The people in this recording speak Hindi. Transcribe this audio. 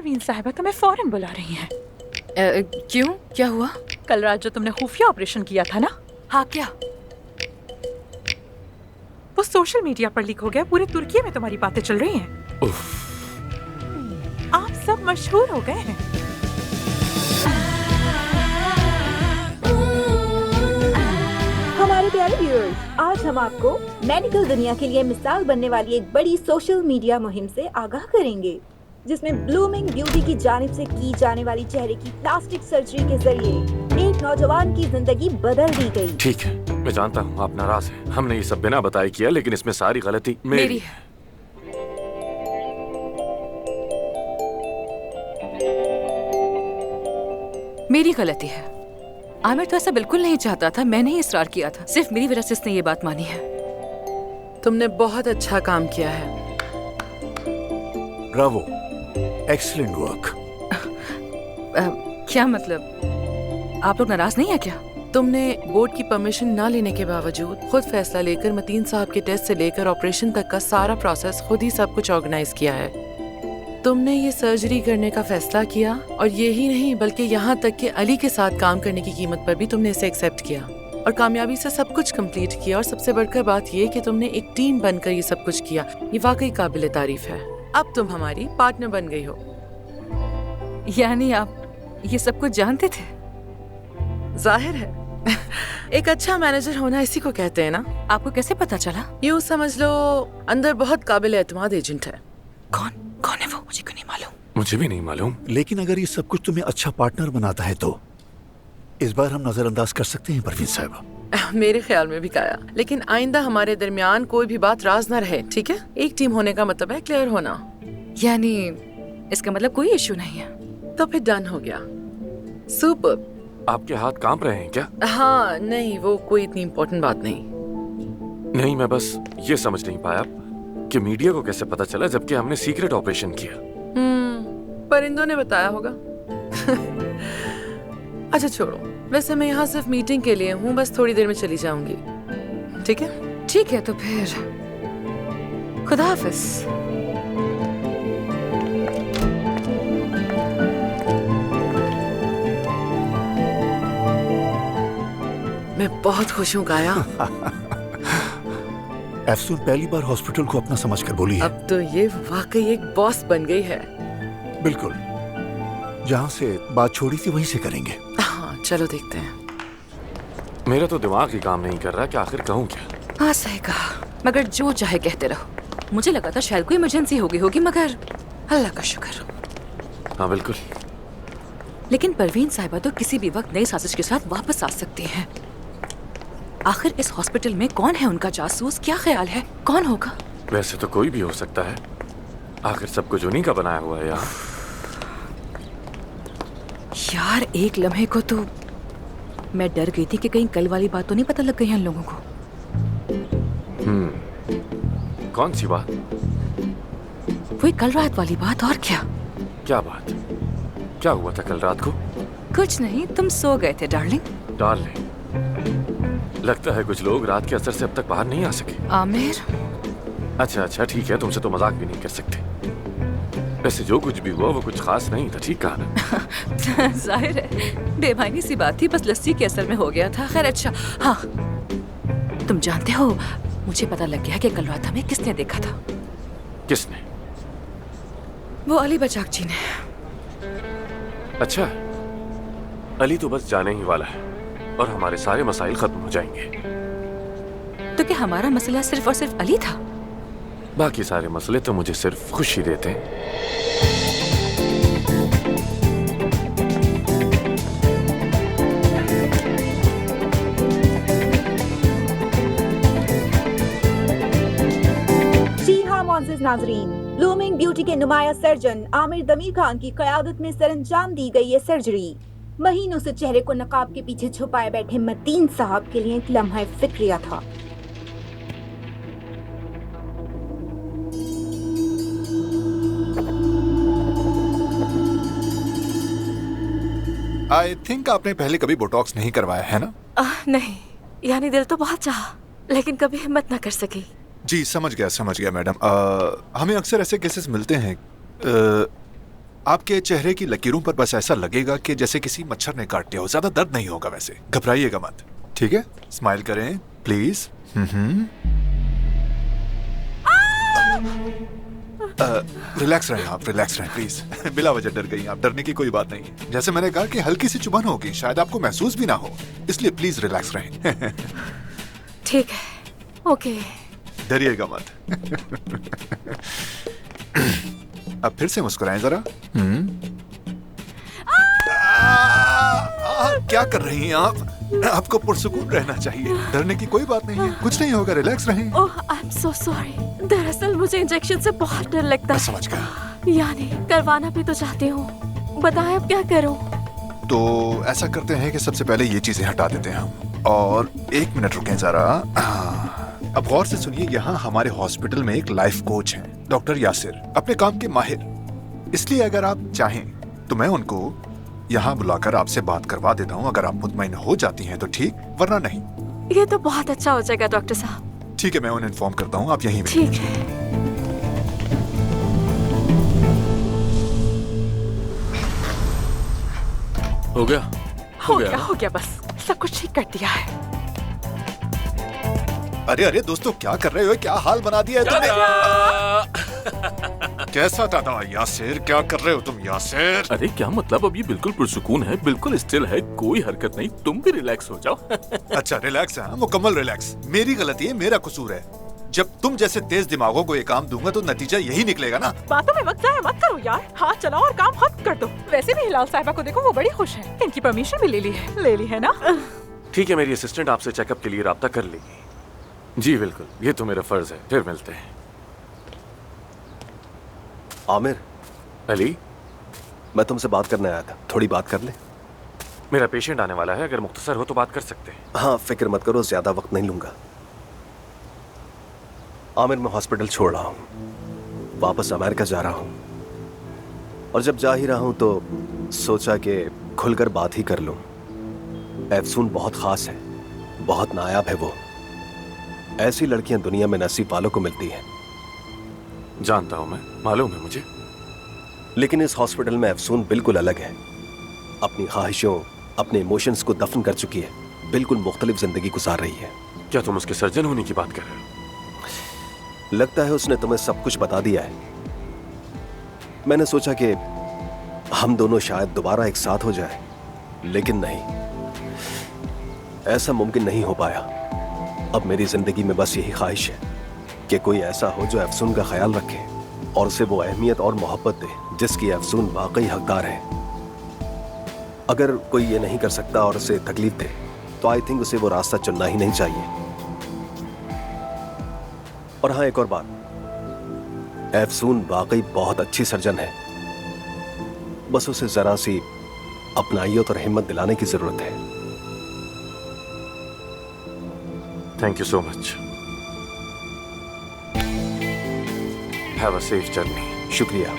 परवीन साहिबा तुम्हें फौरन बुला रही हैं। क्यों, क्या हुआ? कल रात जो तुमने खुफिया ऑपरेशन किया था ना, हाँ क्या? वो सोशल मीडिया पर लीक हो गया। पूरे तुर्की में तुम्हारी बातें चल रही हैं। आप सब मशहूर हो गए हैं। हमारे प्यारे व्यूअर्स, आज हम आपको मेडिकल दुनिया के लिए मिसाल बनने वाली एक बड़ी सोशल मीडिया मुहिम से आगाह करेंगे, जिसमें ब्लूमिंग ब्यूटी की जानिब से की जाने वाली चेहरे की प्लास्टिक सर्जरी के जरिए एक नौजवान की जिंदगी बदल दी गई। ठीक है, मैं जानता हूँ आप नाराज हैं। हमने ये सब बिना बताए किया, लेकिन इसमें सारी गलती मेरी है। मेरी गलती है। आमिर तो ऐसा बिल्कुल नहीं चाहता था, मैंने ही इसरार किया था। सिर्फ मेरी वजह से इसने ये बात मानी है। तुमने बहुत अच्छा काम किया है। Bravo, excellent work. क्या मतलब, आप लोग नाराज नहीं है क्या? तुमने बोर्ड की परमिशन ना लेने के बावजूद खुद फैसला लेकर मतीन साहब के टेस्ट से लेकर ऑपरेशन तक का सारा प्रोसेस खुद ही सब कुछ ऑर्गेनाइज किया है। तुमने ये सर्जरी करने का फैसला किया, और यही नहीं बल्कि यहाँ तक कि अली के साथ काम करने की कीमत पर भी तुमने इसे एक्सेप्ट किया और कामयाबी से सब कुछ कंप्लीट किया। और सबसे बढ़कर बात ये कि तुमने एक टीम बनकर ये सब कुछ किया। ये वाकई काबिल तारीफ है। अब तुम हमारी पार्टनर बन गई हो। यानी आप ये सब कुछ जानते थे? जाहिर है। एक अच्छा मैनेजर होना इसी को कहते हैं ना। आपको कैसे पता चला? यूँ समझ लो, अंदर बहुत काबिल एतमाद एजेंट है। कौन है वो? मुझे क्यों नहीं मालूम? मुझे भी नहीं मालूम। लेकिन अगर ये सब कुछ तुम्हें अच्छा पार्टनर बनाता है तो इस बार हम नजरअंदाज कर सकते हैं परवीन साहिबा। मेरे ख्याल में भी काया, लेकिन आइंदा हमारे दरमियान कोई भी बात राज न रहे, ठीक है? एक टीम होने का मतलब है क्लियर होना। यानी इसका मतलब कोई इशू नहीं है? तो फिर डन हो गया। सुपर। आपके हाथ कांप रहे हैं क्या? हाँ नहीं, वो कोई इतनी इम्पोर्टेंट बात नहीं। नहीं, मैं बस ये समझ नहीं पाया कि मीडिया को कैसे पता चला जबकि हमने सीक्रेट ऑपरेशन किया। परिंदों ने बताया होगा। अच्छा छोड़ो, वैसे मैं यहाँ सिर्फ मीटिंग के लिए हूँ, बस थोड़ी देर में चली जाऊंगी। ठीक है? ठीक है, तो फिर खुदा हाफिज। मैं बहुत खुश हूँ काया। एफसून पहली बार हॉस्पिटल को अपना समझकर बोली है। अब तो ये वाकई एक बॉस बन गई है। बिल्कुल, जहाँ से बात छोड़ी थी वहीं से करेंगे। हाँ चलो देखते हैं। मेरा तो दिमाग ही काम नहीं कर रहा कि आखिर कहूँ क्या। हाँ सही कहा, मगर जो चाहे कहते रहो। मुझे लगा था शायद कोई इमरजेंसी हो गई होगी, मगर अल्लाह का शुक्र। हाँ बिल्कुल। लेकिन परवीन साहिबा तो किसी भी वक्त नई साजिश के साथ वापस आ सकती हैं। आखिर इस हॉस्पिटल में कौन है उनका जासूस? क्या ख्याल है, कौन होगा? वैसे तो कोई भी हो सकता है, आखिर सब कुछ उन्हीं का बनाया हुआ है। यार एक लम्हे को तो मैं डर गई थी कि कहीं कल वाली बात तो नहीं पता लग गई है इन लोगों को। कौन सी बात? वही कल रात वाली बात। और क्या? क्या बात? क्या हुआ था कल रात को? कुछ नहीं, तुम सो गए थे डार्लिंग। डार्लिंग? लगता है कुछ लोग रात के असर से अब तक बाहर नहीं आ सके। आमिर। अच्छा ठीक है, तुमसे तो मजाक भी नहीं कर सकते। वैसे जो कुछ भी हुआ वो कुछ खास नहीं था, ठीक कहा ना? जाहिर है, बेमानी सी बात थी, बस लस्सी के असर में हो गया था। खैर अच्छा, हाँ तुम जानते हो, मुझे पता लग गया कि कल रात हमें किसने देखा था। किसने? वो अली बचाक जी ने। अच्छा, अली तो बस जाने ही वाला है और हमारे सारे मसाइल खत्म हो जाएंगे। तो क्या हमारा मसला सिर्फ और सिर्फ अली था? बाकी सारे मसले तो मुझे सिर्फ खुशी देते हैं। जी हाँ मोअज़्ज़िज़ नाज़रीन, ब्लूमिंग ब्यूटी के नुमाया सर्जन आमिर दमीर खान की क़यादत में सरअंजाम दी गई ये सर्जरी महीनों से चेहरे को नकाब के पीछे छुपाए बैठे मतीन साहब के लिए एक लम्हा फिक्रिया था। आई थिंक आपने पहले कभी बोटॉक्स नहीं करवाया है ना? नहीं, यानी दिल तो बहुत चाहा, लेकिन कभी हिम्मत ना कर सकी। जी समझ गया मैडम। हमें अक्सर ऐसे केसेस मिलते हैं। आपके चेहरे की लकीरों पर बस ऐसा लगेगा कि जैसे किसी मच्छर ने काट दिया हो। ज्यादा दर्द नहीं होगा वैसे, घबराइएगा मत, ठीक है? स्माइल करें प्लीज। रिलैक्स रहें आप, रिलैक्स रहें प्लीज। बिला वजह डर गई आप, डरने की कोई बात नहीं है। जैसे मैंने कहा कि हल्की सी चुभन होगी, शायद आपको महसूस भी ना हो, इसलिए प्लीज रिलैक्स रहें। ठीक है, ओके। डरिएगा मत। अब फिर से मुस्कुराएं जरा। क्या कर रही हैं आप? आपको पुरसुकून रहना चाहिए, डरने की कोई बात नहीं है, कुछ नहीं होगा, रिलैक्स रहें। ओह, आई एम सो सॉरी। दरअसल मुझे इंजेक्शन से बहुत डर लगता मैं है। समझ गया। यानी करवाना भी तो चाहती हूँ, बताएं अब क्या करूँ? तो ऐसा करते हैं कि सबसे पहले ये चीजें हटा देते हैं हम, और 1 मिनट रुकें जरा। अब गौर से सुनिए, यहाँ हमारे हॉस्पिटल में एक लाइफ कोच हैं, डॉक्टर यासिर, अपने काम के माहिर। इसलिए अगर आप चाहें तो मैं उनको यहाँ बुलाकर आपसे बात करवा देता हूँ। अगर आप मुतमईन हो जाती हैं तो ठीक, वरना नहीं। ये तो बहुत अच्छा हो जाएगा डॉक्टर साहब। ठीक है, मैं उन्हें इन्फॉर्म करता हूँ, आप यहीं वेट ठीक कीजिए। है। हो गया? हो गया बस, सब कुछ ठीक कर दिया है। अरे अरे दोस्तों, क्या कर रहे हो? क्या हाल बना दिया है तुमने? कैसा दादा यासिर, क्या कर रहे हो तुम यासिर? अरे क्या मतलब? अब ये बिल्कुल पुरसुकून है, बिल्कुल स्टिल है, कोई हरकत नहीं। तुम भी रिलैक्स हो जाओ। अच्छा रिलैक्स है, मुकम्मल रिलैक्स। मेरी गलती है, मेरा कसूर है। जब तुम जैसे तेज दिमागों को ये काम दूंगा तो नतीजा यही निकलेगा ना। बातों में वक्त जाया मत करो यार, हाथ चलाओ और काम खत्म कर दो। वैसे भी हिलाल साहिबा को देखो, वो बड़ी खुश है। इनकी परमिशन भी ले ली है ना? ठीक है, मेरी असिस्टेंट आपसे चेकअप के लिए राब्ता कर लेगी। जी बिल्कुल, ये तो मेरा फर्ज है। फिर मिलते हैं। आमिर, अली, मैं तुमसे बात करने आया था, थोड़ी बात कर ले। मेरा पेशेंट आने वाला है, अगर मुख्तसर हो तो बात कर सकते हैं। हाँ, फिक्र मत करो, ज्यादा वक्त नहीं लूंगा। आमिर, मैं हॉस्पिटल छोड़ रहा हूँ, वापस अमेरिका जा रहा हूँ, और जब जा ही रहा हूँ तो सोचा कि खुलकर बात ही कर लूँ। एफसून बहुत खास है, बहुत नायाब है वो। ऐसी लड़कियां दुनिया में नसीब वालों को मिलती हैं। जानता हूँ मैं, मालूम है मुझे। लेकिन इस हॉस्पिटल में अफसून बिल्कुल अलग है। अपनी ख्वाहिशों, अपने इमोशंस को दफन कर चुकी है, बिल्कुल मुख्तलिफ जिंदगी गुजार रही है। क्या तुम उसके सर्जन होने की बात कर रहे हो? लगता है उसने तुम्हें सब कुछ बता दिया है। मैंने सोचा कि हम दोनों शायद दोबारा एक साथ हो जाए, लेकिन नहीं, ऐसा मुमकिन नहीं हो पाया। अब मेरी जिंदगी में बस यही ख्वाहिश है कि कोई ऐसा हो जो अफसून का ख्याल रखे और उसे वो अहमियत और मोहब्बत दे जिसकी अफसून वाकई हकदार है। अगर कोई ये नहीं कर सकता और उसे तकलीफ दे तो आई थिंक उसे वो रास्ता चुनना ही नहीं चाहिए। और हाँ, एक और बात, अफसून वाकई बहुत अच्छी सर्जन है, बस उसे जरा सी अपनाइयत और हिम्मत दिलाने की जरूरत है। Thank you so much. Have a safe journey. शुक्रिया।